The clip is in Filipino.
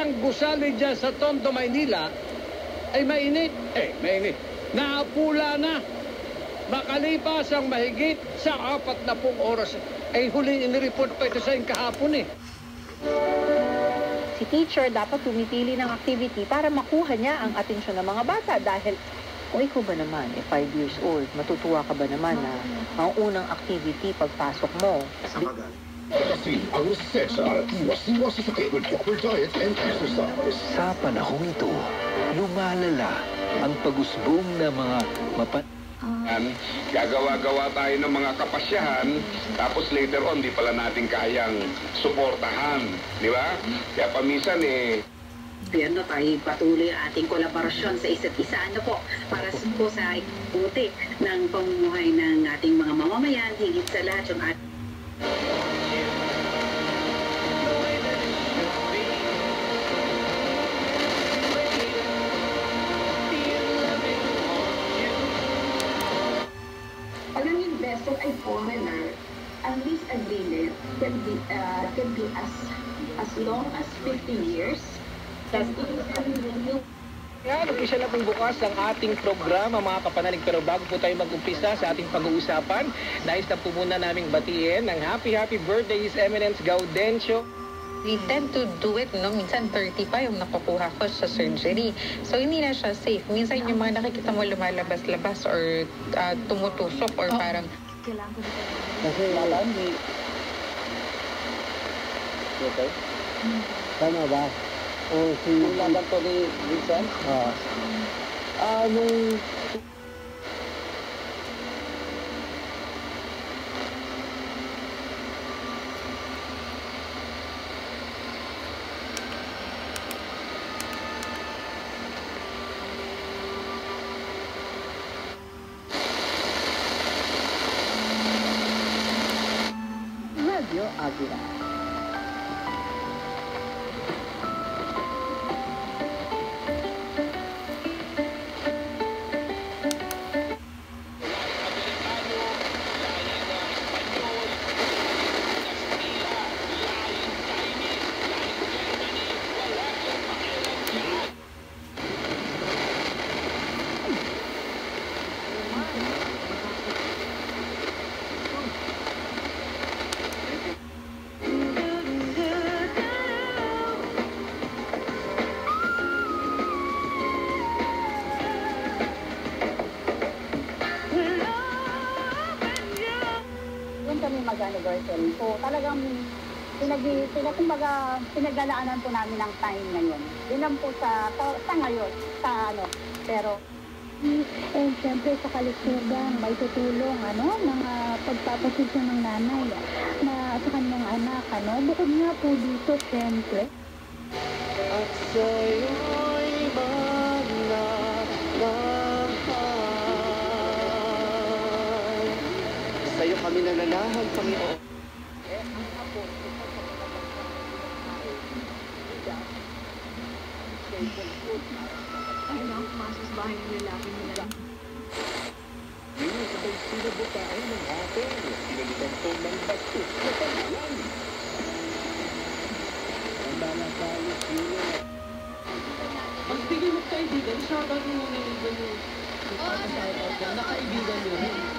ng gusali dyan sa Tondo, Maynila, ay mainit. Mainit. Naapula na. Makalipas ang mahigit sa 40 oras. Ay huling inireport pa ito sa kahapon Si teacher dapat pumipili ng activity para makuha niya ang atensyon ng mga bata dahil kung ikaw ba naman, 5 years old, matutuwa ka ba naman na ang unang activity pagpasok mo? Kasi ang reseta at iwas-iwas sa sakit with proper diet and exercise. Sa panahong ito, lumalala ang pag-usbong na mga Gagawa-gawa tayo ng mga kapasyahan, tapos later on, di pala natin kayang suportahan. Di ba? Kaya paminsan Gobyerno tayo patuloy ang ating kolaborasyon sa isa't isa. Para po sa ikuti ng pamumuhay ng ating mga mamamayan, higit sa lahat yung ating... Pag ang investor ay foreigner, ang lease agreement can be as long as 50 years. Kaya umpisa na pong bukas ang ating programa, mga kapanalig. Pero bago po tayo mag-umpisa sa ating pag-uusapan, nais na po muna naming batiin ng happy birthday His Eminence Gaudencio. We tend to do it, minsan 30 pa yung nakukuha ko sa surgery. So, hindi na siya safe. Minsan yung mga nakikita mo lumalabas-labas or tumutusok or parang... Kasi hindi. Okay? Tama ba? O si... Laban to ni Vincent? Nung... Radio Agila. Kami mag-anniversary. So talagang pinaglalaanan po namin ang time ngayon. Yun lang po sa ngayon, pero siyempre sa kalusugan, may tutulong, mga pagpapasisyo ng nanay na sa kanyang anak, Bukod nga po dito, siyempre. At sa'yo'y sa'yo kami nananahan, Panginoon. Ay, pumasok sa bahay ng lalaki nila. Yun sa pagsinubukaan ng atin, pinalitan to ng bastos na pagbalan. Ang balakalos yun. Magbigay mo kaibigan, shoutout mo na yung nakaibigan nyo rin.